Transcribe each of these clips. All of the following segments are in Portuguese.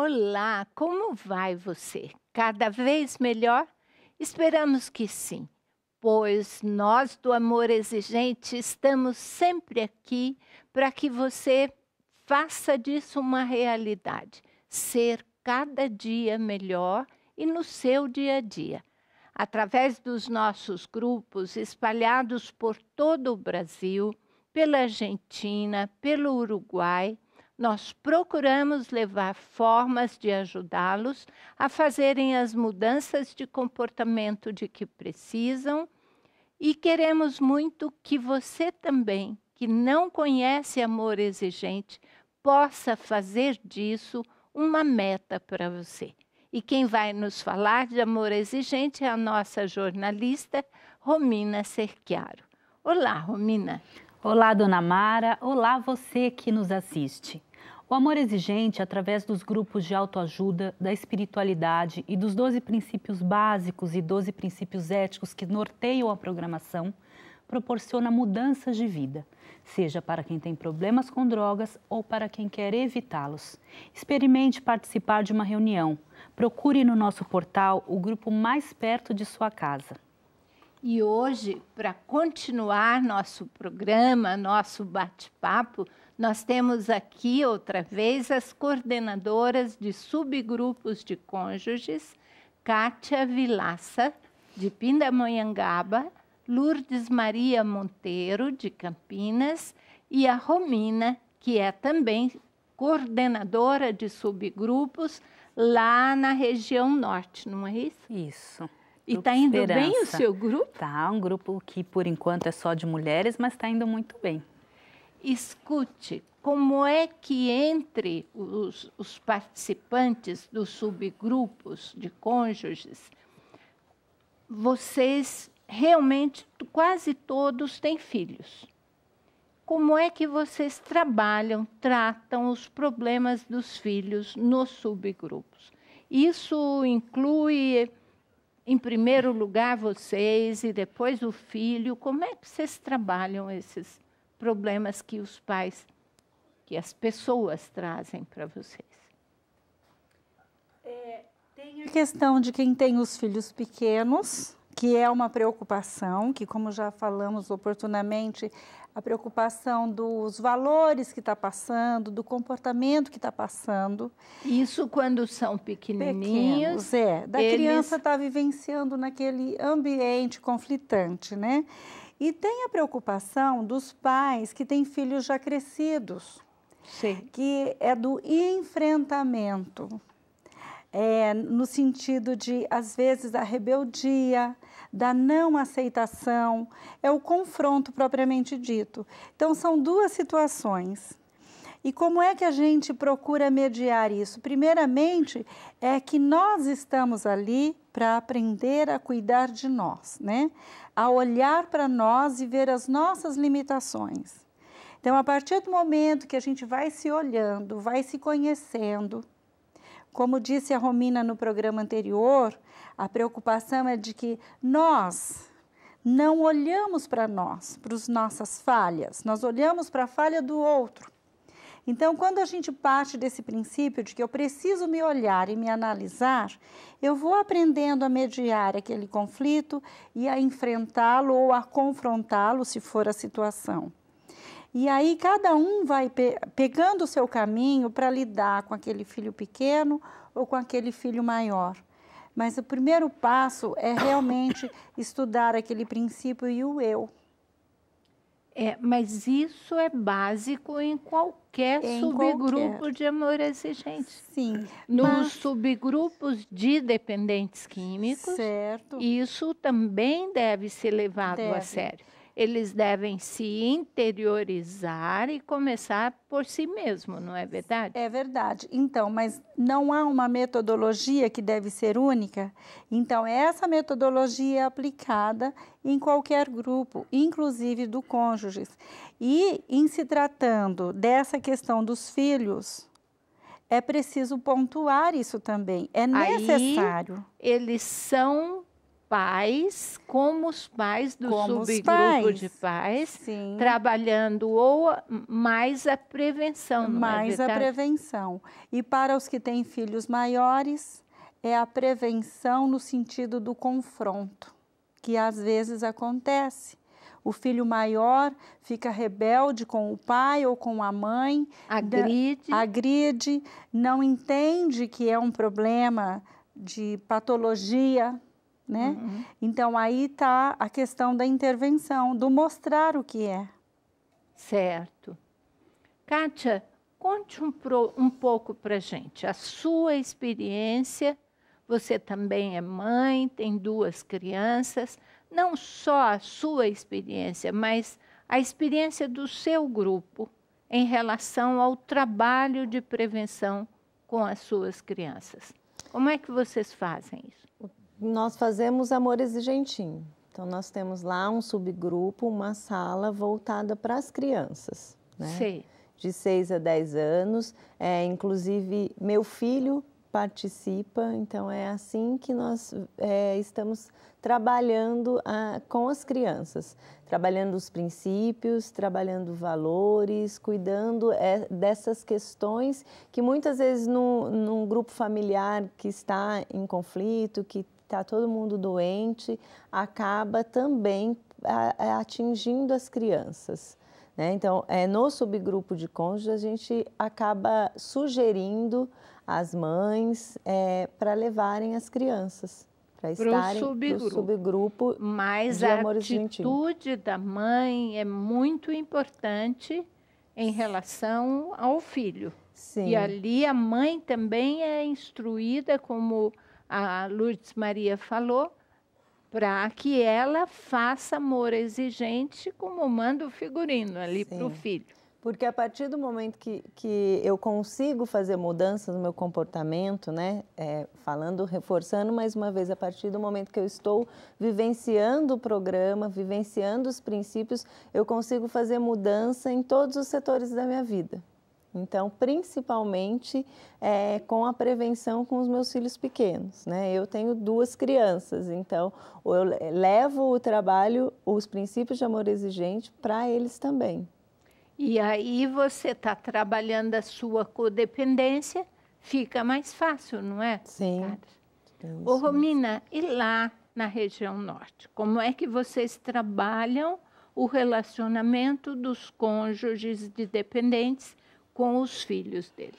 Olá, como vai você? Cada vez melhor? Esperamos que sim, pois nós do Amor Exigente estamos sempre aqui para que você faça disso uma realidade, ser cada dia melhor e no seu dia a dia. Através dos nossos grupos espalhados por todo o Brasil, pela Argentina, pelo Uruguai, nós procuramos levar formas de ajudá-los a fazerem as mudanças de comportamento de que precisam e queremos muito que você também, que não conhece Amor Exigente, possa fazer disso uma meta para você. E quem vai nos falar de Amor Exigente é a nossa jornalista Romina Cerchiaro. Olá, Romina. Olá, Dona Mara. Olá, você que nos assiste. O Amor Exigente, através dos grupos de autoajuda, da espiritualidade e dos 12 princípios básicos e 12 princípios éticos que norteiam a programação, proporciona mudanças de vida, seja para quem tem problemas com drogas ou para quem quer evitá-los. Experimente participar de uma reunião. Procure no nosso portal o grupo mais perto de sua casa. E hoje, para continuar nosso programa, nosso bate-papo, nós temos aqui outra vez as coordenadoras de subgrupos de cônjuges, Kátia Vilaça, de Pindamonhangaba, Lourdes Maria Monteiro, de Campinas, e a Romina, que é também coordenadora de subgrupos lá na região norte, não é isso? Isso. E está indo bem o seu grupo? Tá, um grupo que por enquanto é só de mulheres, mas está indo muito bem. Escute, como é que entre os participantes dos subgrupos de cônjuges, vocês realmente quase todos têm filhos? Como é que vocês tratam os problemas dos filhos nos subgrupos? Isso inclui, em primeiro lugar, vocês e depois o filho. Como é que vocês trabalham esses problemas que os pais, que as pessoas trazem para vocês? Tem a questão de quem tem os filhos pequenos, que é uma preocupação, que como já falamos oportunamente, a preocupação dos valores que está passando, do comportamento que está passando. Isso quando são pequenininhos. Da criança estar vivenciando naquele ambiente conflitante, né? E tem a preocupação dos pais que têm filhos já crescidos, Sim. Que é do enfrentamento, no sentido de, às vezes, a rebeldia, da não aceitação, é o confronto propriamente dito. Então, são duas situações. E como é que a gente procura mediar isso? Primeiramente, é que nós estamos ali para aprender a cuidar de nós, né? A olhar para nós e ver as nossas limitações. Então, a partir do momento que a gente vai se olhando, vai se conhecendo, como disse a Romina no programa anterior, a preocupação é de que nós não olhamos para nós, para as nossas falhas, nós olhamos para a falha do outro. Então, quando a gente parte desse princípio de que eu preciso me olhar e me analisar, eu vou aprendendo a mediar aquele conflito e a enfrentá-lo ou a confrontá-lo, se for a situação. E aí cada um vai pegando o seu caminho para lidar com aquele filho pequeno ou com aquele filho maior. Mas o primeiro passo é realmente estudar aquele princípio e o eu. Mas isso é básico em qualquer subgrupo de Amor Exigente. Sim. Nos subgrupos de dependentes químicos, certo. Isso também deve ser levado a sério. Eles devem se interiorizar e começar por si mesmo, não é verdade? É verdade. Então, mas não há uma metodologia que deve ser única? Então, essa metodologia é aplicada em qualquer grupo, inclusive do cônjuges. E, em se tratando dessa questão dos filhos, é preciso pontuar isso também. É necessário. Aí, eles são pais, como os pais do Como subgrupo de pais, sim, trabalhando ou mais a prevenção, não é mais a verdade? prevenção. E para os que têm filhos maiores, é a prevenção no sentido do confronto, que às vezes acontece. O filho maior fica rebelde com o pai ou com a mãe, agride, não entende que é um problema de patologia, né? Uhum. Então aí está a questão da intervenção, do mostrar o que é. Certo. Kátia, conte um pouco para a gente a sua experiência. Você também é mãe, tem 2 crianças. Não só a sua experiência, mas a experiência do seu grupo em relação ao trabalho de prevenção com as suas crianças. Como é que vocês fazem isso? Nós fazemos Amor Exigentinho. Então, nós temos lá um subgrupo, uma sala voltada para as crianças, né? Sei. De 6 a 10 anos. Inclusive, meu filho participa, então é assim que nós estamos trabalhando com as crianças, trabalhando os princípios, trabalhando valores, cuidando dessas questões que muitas vezes num grupo familiar que está em conflito, que está todo mundo doente, acaba também atingindo as crianças. Né? Então, no subgrupo de cônjuges, a gente acaba sugerindo às mães para levarem as crianças, para estarem no subgrupo de Amor Exigentinho. Mas a atitude da mãe é muito importante em relação ao filho. Sim. E ali a mãe também é instruída, como a Lourdes Maria falou, para que ela faça amor exigente como manda o figurino ali para o filho. Porque a partir do momento que eu consigo fazer mudanças no meu comportamento, né, reforçando mais uma vez, a partir do momento que eu estou vivenciando o programa, vivenciando os princípios, eu consigo fazer mudança em todos os setores da minha vida. Então, principalmente com a prevenção com os meus filhos pequenos, né? Eu tenho 2 crianças, então eu levo o trabalho, os princípios de amor exigente para eles também. E aí você está trabalhando a sua codependência, fica mais fácil, não é? Sim. Ô, Romina, e lá na região norte, como é que vocês trabalham o relacionamento dos cônjuges de dependentes com os filhos deles?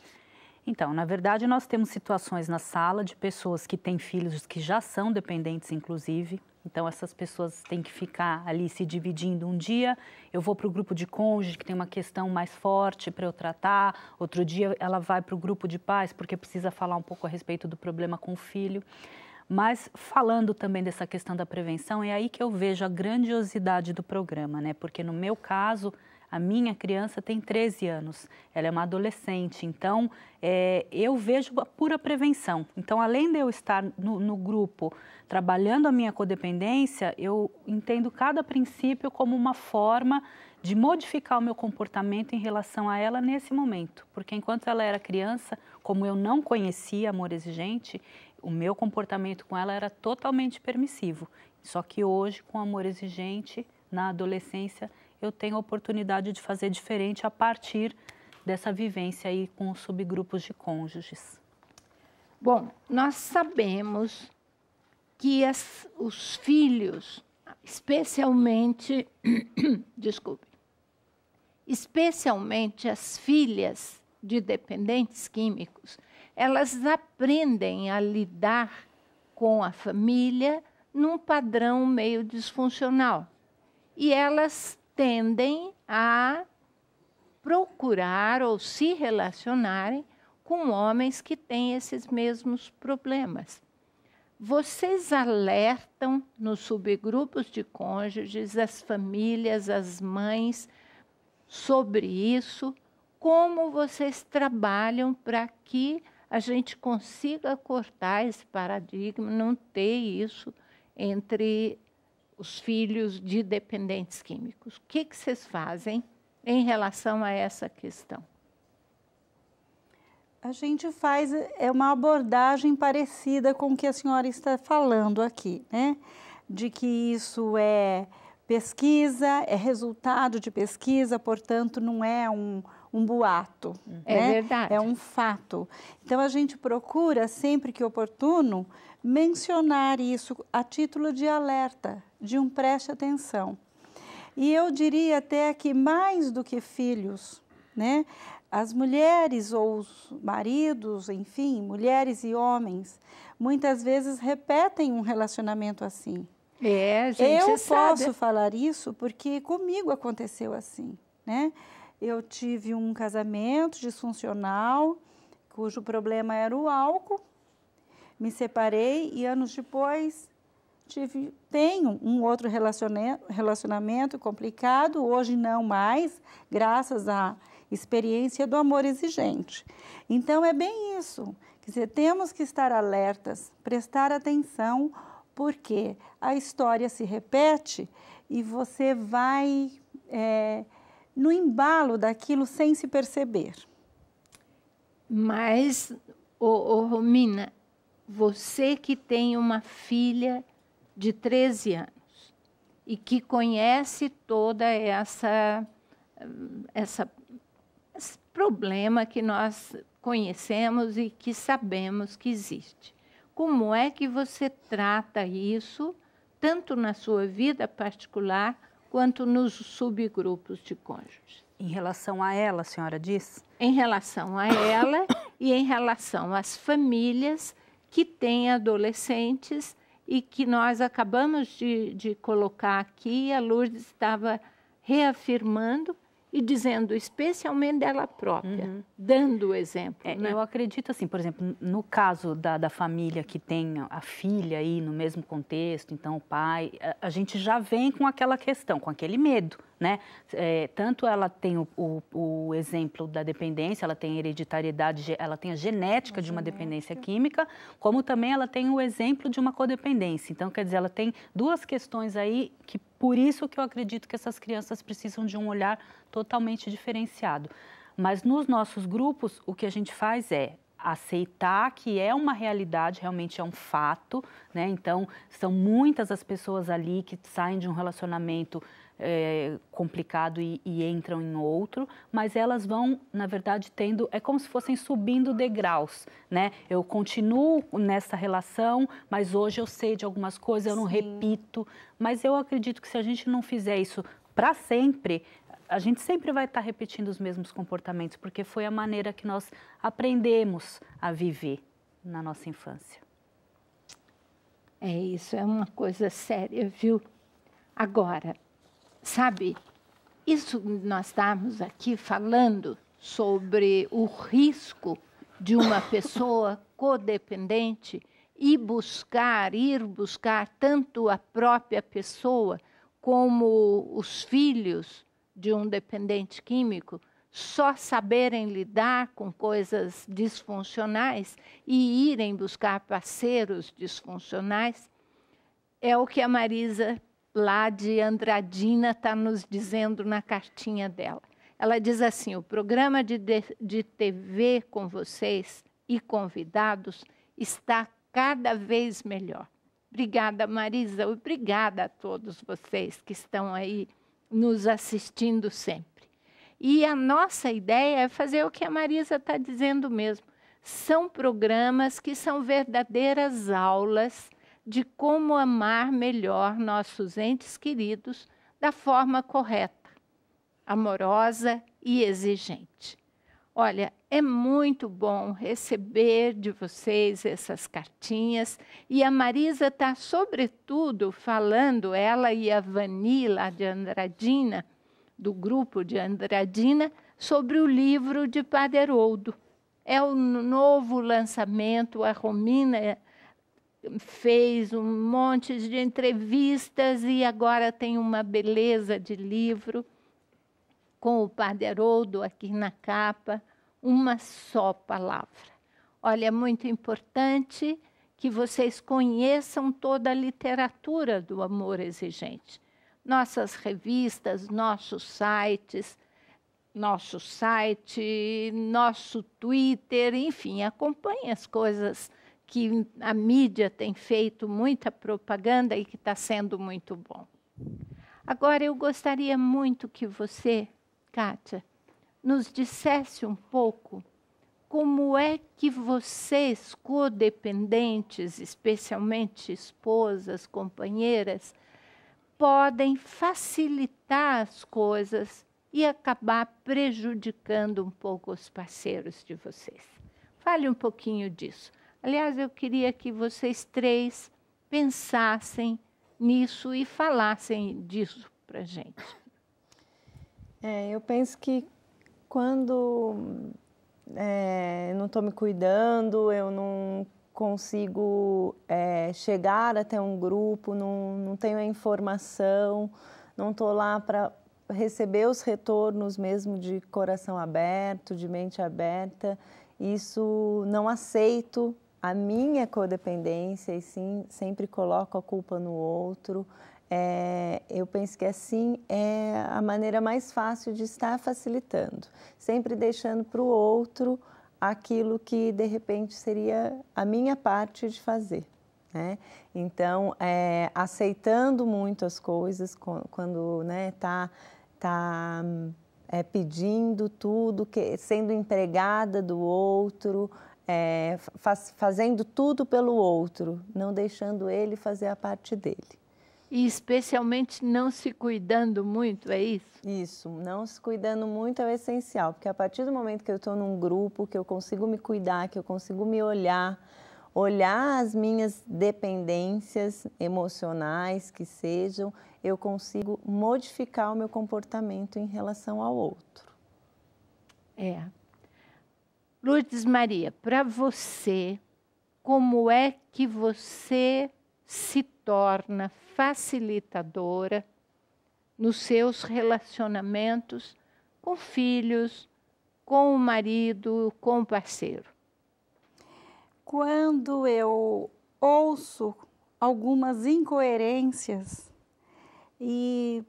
Então, na verdade, nós temos situações na sala de pessoas que têm filhos que já são dependentes, inclusive. Então, essas pessoas têm que ficar ali se dividindo. Um dia eu vou para o grupo de cônjuge, que tem uma questão mais forte para eu tratar. Outro dia ela vai para o grupo de pais, porque precisa falar um pouco a respeito do problema com o filho. Mas falando também dessa questão da prevenção, é aí que eu vejo a grandiosidade do programa, né? Porque no meu caso, a minha criança tem 13 anos, ela é uma adolescente, então eu vejo a pura prevenção. Então, além de eu estar no grupo trabalhando a minha codependência, eu entendo cada princípio como uma forma de modificar o meu comportamento em relação a ela nesse momento. Porque enquanto ela era criança, como eu não conhecia amor exigente, o meu comportamento com ela era totalmente permissivo. Só que hoje, com amor exigente, na adolescência, eu tenho a oportunidade de fazer diferente a partir dessa vivência aí com os subgrupos de cônjuges. Bom, nós sabemos que os filhos, especialmente, especialmente as filhas de dependentes químicos, elas aprendem a lidar com a família num padrão meio disfuncional. E elas tendem a procurar ou se relacionarem com homens que têm esses mesmos problemas. Vocês alertam nos subgrupos de cônjuges, as famílias, as mães, sobre isso? Como vocês trabalham para que a gente consiga cortar esse paradigma, não ter isso entre os filhos de dependentes químicos? O que vocês fazem em relação a essa questão? A gente faz uma abordagem parecida com o que a senhora está falando aqui, né? De que isso é pesquisa, é resultado de pesquisa, portanto, não é um boato. É né? verdade. É um fato. Então, a gente procura, sempre que oportuno, mencionar isso a título de alerta, de um preste atenção. E eu diria até que mais do que filhos, né? As mulheres ou os maridos, enfim, mulheres e homens, muitas vezes repetem um relacionamento assim. A gente eu sabe. posso falar isso porque comigo aconteceu assim, né? Eu tive um casamento disfuncional, cujo problema era o álcool, me separei e anos depois tenho um outro relacionamento complicado, hoje não mais, graças à experiência do amor exigente. Então, é bem isso. Quer dizer, temos que estar alertas, prestar atenção, porque a história se repete e você vai no embalo daquilo sem se perceber. Mas, Romina, você que tem uma filha de 13 anos e que conhece toda esse problema que nós conhecemos e que sabemos que existe. Como é que você trata isso, tanto na sua vida particular, quanto nos subgrupos de cônjuges? Em relação a ela, a senhora diz? Em relação a ela e em relação às famílias que têm adolescentes e que nós acabamos de colocar aqui, a Lourdes estava reafirmando e dizendo especialmente dela própria, dando o exemplo. Né? Eu acredito assim, por exemplo, no caso da família que tem a filha aí no mesmo contexto, então o pai, a gente já vem com aquela questão, com aquele medo, né? Tanto ela tem o exemplo da dependência, ela tem a hereditariedade, ela tem a genética de uma dependência química, como também ela tem o exemplo de uma codependência. Então, quer dizer, ela tem duas questões aí que por isso que eu acredito que essas crianças precisam de um olhar totalmente diferenciado. Mas nos nossos grupos, o que a gente faz é aceitar que é uma realidade, realmente é um fato, né? Então, são muitas as pessoas ali que saem de um relacionamento complicado e entram em outro, mas elas vão, na verdade, é como se fossem subindo degraus, né? Eu continuo nessa relação, mas hoje eu sei de algumas coisas, eu não repito, mas eu acredito que se a gente não fizer isso para sempre, a gente sempre vai estar repetindo os mesmos comportamentos, porque foi a maneira que nós aprendemos a viver na nossa infância. Isso é uma coisa séria, viu? Agora, sabe, isso nós estamos aqui falando sobre o risco de uma pessoa codependente ir buscar tanto a própria pessoa como os filhos de um dependente químico só saberem lidar com coisas disfuncionais e irem buscar parceiros disfuncionais. É o que a Marisa lá de Andradina está nos dizendo na cartinha dela. Ela diz assim: o programa de TV com vocês e convidados está cada vez melhor. Obrigada, Marisa. Obrigada a todos vocês que estão aí nos assistindo sempre. E a nossa ideia é fazer o que a Marisa está dizendo mesmo. São programas que são verdadeiras aulas de como amar melhor nossos entes queridos da forma correta, amorosa e exigente. Olha, é muito bom receber de vocês essas cartinhas e a Marisa está, sobretudo, falando, ela e a Vani, lá de Andradina, do grupo de Andradina, sobre o livro de Paderoldo. É o novo lançamento, a Romina fez um monte de entrevistas e agora tem uma beleza de livro com o Paderoldo aqui na capa, uma só palavra. Olha, é muito importante que vocês conheçam toda a literatura do amor exigente. Nossas revistas, nossos sites, nosso site, nosso Twitter, enfim, acompanhe as coisas que a mídia tem feito muita propaganda e que está sendo muito bom. Agora, eu gostaria muito que você, Kátia, nos dissesse um pouco como é que vocês, codependentes, especialmente esposas, companheiras, podem facilitar as coisas e acabar prejudicando um pouco os parceiros de vocês. Fale um pouquinho disso. Aliás, eu queria que vocês três pensassem nisso e falassem disso para a gente. Eu penso que quando eu não estou me cuidando, eu não consigo chegar até um grupo, não tenho a informação, não estou lá para receber os retornos mesmo de coração aberto, de mente aberta. Isso, não aceito a minha codependência e sim, sempre coloco a culpa no outro. Eu penso que assim é a maneira mais fácil de estar facilitando, sempre deixando para o outro aquilo que de repente seria a minha parte de fazer, né? Então, aceitando muito as coisas quando tá pedindo tudo, sendo empregada do outro, fazendo tudo pelo outro, não deixando ele fazer a parte dele. E especialmente não se cuidando muito, é isso? Isso, não se cuidando muito é o essencial, porque a partir do momento que eu estou num grupo, que eu consigo me cuidar, que eu consigo me olhar as minhas dependências emocionais que sejam, eu consigo modificar o meu comportamento em relação ao outro. Lourdes Maria, para você, como é que você se torna facilitadora nos seus relacionamentos com filhos, com o marido, com o parceiro? Quando eu ouço algumas incoerências e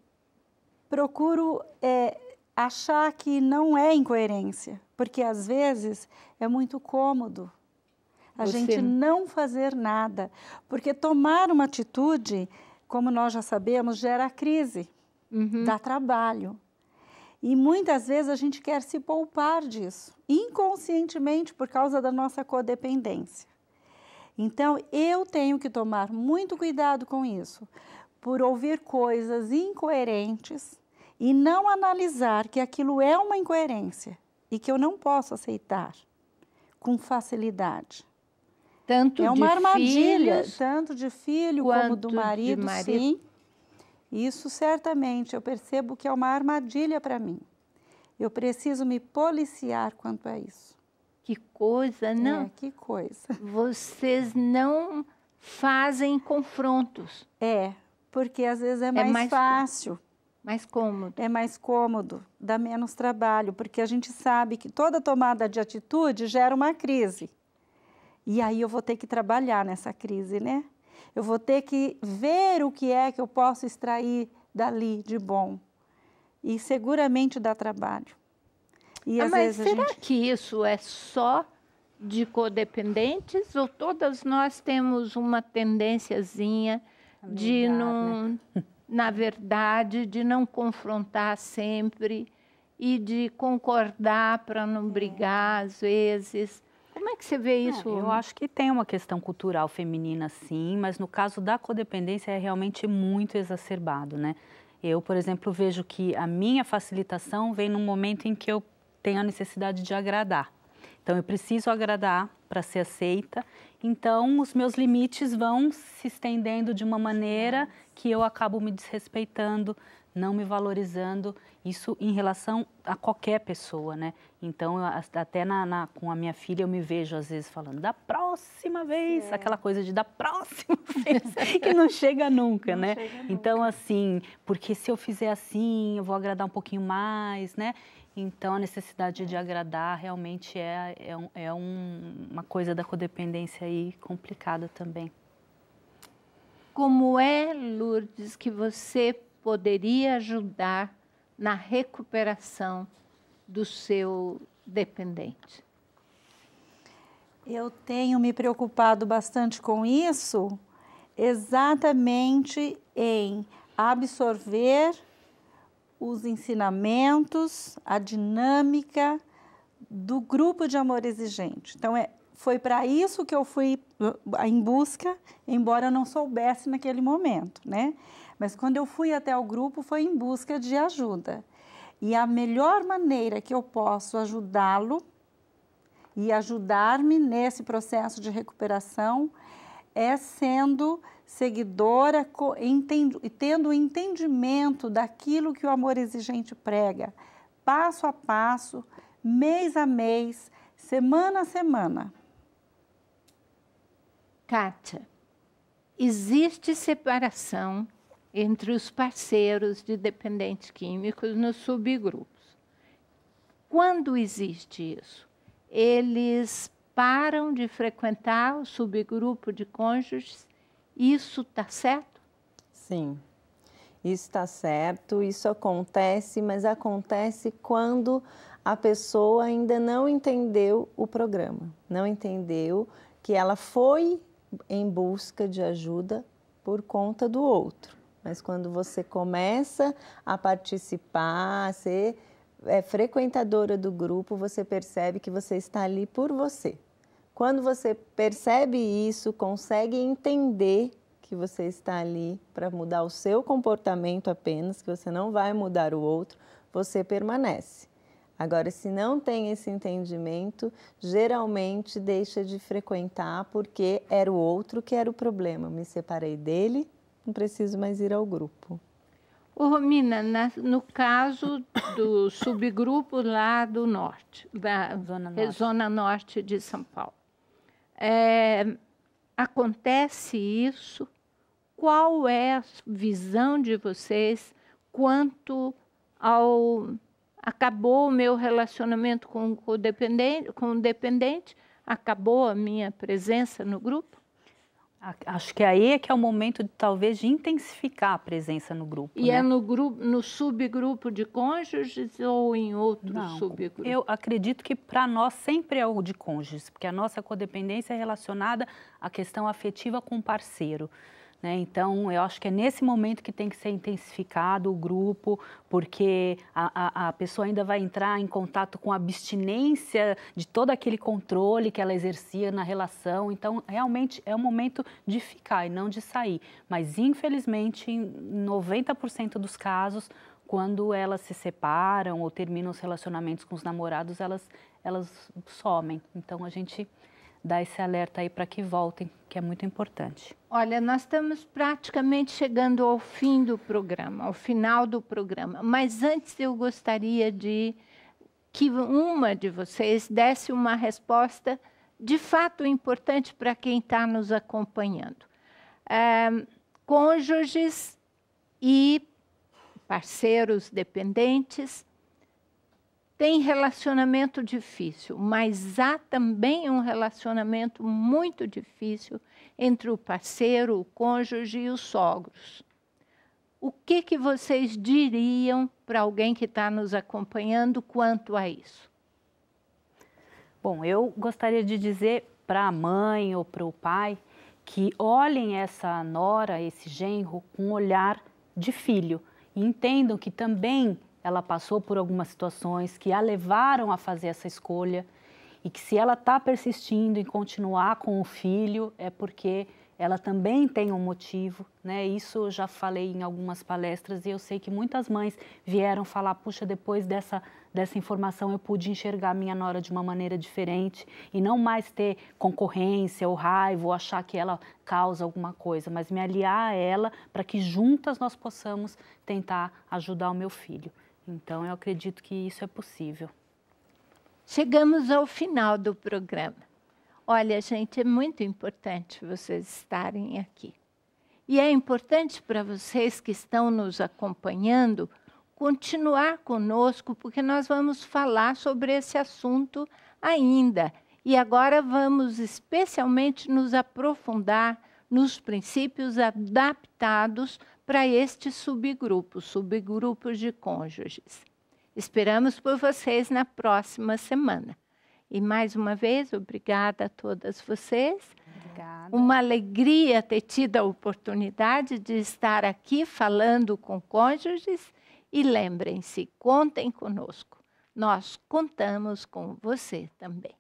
procuro achar que não é incoerência, porque às vezes é muito cômodo a gente não fazer nada, porque tomar uma atitude, como nós já sabemos, gera crise, dá trabalho. E muitas vezes a gente quer se poupar disso, inconscientemente por causa da nossa codependência. Então, eu tenho que tomar muito cuidado com isso, por ouvir coisas incoerentes e não analisar que aquilo é uma incoerência e que eu não posso aceitar com facilidade. Tanto é uma armadilha, filhos, tanto de filho como do marido, sim. Isso certamente, eu percebo que é uma armadilha para mim. Eu preciso me policiar quanto a isso. Que coisa, não? Que coisa. Vocês não fazem confrontos. Porque às vezes é mais fácil. Mais cômodo. É mais cômodo, dá menos trabalho, porque a gente sabe que toda tomada de atitude gera uma crise. E aí eu vou ter que trabalhar nessa crise, né? Eu vou ter que ver o que é que eu posso extrair dali de bom. E seguramente dá trabalho. E às mas vezes será que isso é só de codependentes ou todas nós temos uma tendênciazinha de não, né? Na verdade, de não confrontar sempre e de concordar para não brigar às vezes? Como é que você vê isso? Eu acho que tem uma questão cultural feminina, sim, mas no caso da codependência é realmente muito exacerbado, né? Eu, por exemplo, vejo que a minha facilitação vem num momento em que eu tenho a necessidade de agradar. Então, eu preciso agradar para ser aceita. Então, os meus limites vão se estendendo de uma maneira que eu acabo me desrespeitando, não me valorizando, isso em relação a qualquer pessoa, né? Então, até com a minha filha, eu me vejo às vezes falando, da próxima vez, aquela coisa de da próxima vez, que não chega nunca, né? Então, assim, porque se eu fizer assim, eu vou agradar um pouquinho mais, né? Então, a necessidade de agradar realmente uma coisa da codependência aí complicada também. Como é, Lourdes, que você poderia ajudar na recuperação do seu dependente? Eu tenho me preocupado bastante com isso, exatamente em absorver os ensinamentos, a dinâmica do grupo de amor exigente. Então, foi para isso que eu fui em busca, embora eu não soubesse naquele momento, né? Mas quando eu fui até o grupo, foi em busca de ajuda. E a melhor maneira que eu posso ajudá-lo e ajudar-me nesse processo de recuperação é sendo seguidora e tendo o entendimento daquilo que o amor exigente prega, passo a passo, mês a mês, semana a semana. Kátia, existe separação entre os parceiros de dependentes químicos nos subgrupos. Quando existe isso? Eles param de frequentar o subgrupo de cônjuges? Isso está certo? Sim, isso está certo, isso acontece, mas acontece quando a pessoa ainda não entendeu o programa, não entendeu que ela foi em busca de ajuda por conta do outro. Mas quando você começa a participar, a ser frequentadora do grupo, você percebe que você está ali por você. Quando você percebe isso, consegue entender que você está ali para mudar o seu comportamento apenas, que você não vai mudar o outro, você permanece. Agora, se não tem esse entendimento, geralmente deixa de frequentar porque era o outro que era o problema. Me separei dele, não preciso mais ir ao grupo. Ô, Romina, no caso do subgrupo lá do norte, da Zona Norte de São Paulo, acontece isso? Qual é a visão de vocês quanto ao... Acabou o meu relacionamento com o dependente, acabou a minha presença no grupo? Acho que aí é que é o momento, talvez, de intensificar a presença no grupo. E né? É no subgrupo de cônjuges ou em outro subgrupo? Eu acredito que para nós sempre é o de cônjuges, porque a nossa codependência é relacionada à questão afetiva com o parceiro. Né? Então, eu acho que é nesse momento que tem que ser intensificado o grupo, porque a pessoa ainda vai entrar em contato com a abstinência de todo aquele controle que ela exercia na relação. Então, realmente é o momento de ficar e não de sair. Mas, infelizmente, em 90% dos casos, quando elas se separam ou terminam os relacionamentos com os namorados, elas somem. Então, a gente dá esse alerta aí para que voltem, que é muito importante. Olha, nós estamos praticamente chegando ao fim do programa, ao final do programa. Mas antes eu gostaria de que uma de vocês desse uma resposta de fato importante para quem está nos acompanhando. Cônjuges e parceiros dependentes tem relacionamento difícil, mas há também um relacionamento muito difícil entre o parceiro, o cônjuge e os sogros. O que vocês diriam para alguém que está nos acompanhando quanto a isso? Bom, eu gostaria de dizer para a mãe ou para o pai que olhem essa nora, esse genro, com um olhar de filho e entendam que também ela passou por algumas situações que a levaram a fazer essa escolha e que se ela está persistindo em continuar com o filho é porque ela também tem um motivo, né? Isso eu já falei em algumas palestras e eu sei que muitas mães vieram falar, puxa, depois dessa informação eu pude enxergar a minha nora de uma maneira diferente e não mais ter concorrência ou raiva ou achar que ela causa alguma coisa, mas me aliar a ela para que juntas nós possamos tentar ajudar o meu filho. Então, eu acredito que isso é possível. Chegamos ao final do programa. Olha, gente, é muito importante vocês estarem aqui. E é importante para vocês que estão nos acompanhando continuar conosco, porque nós vamos falar sobre esse assunto ainda. E agora vamos especialmente nos aprofundar nos princípios adaptados para este subgrupo, subgrupos de cônjuges. Esperamos por vocês na próxima semana. E mais uma vez, obrigada a todas vocês. Obrigada. Uma alegria ter tido a oportunidade de estar aqui falando com cônjuges. E lembrem-se, contem conosco. Nós contamos com você também.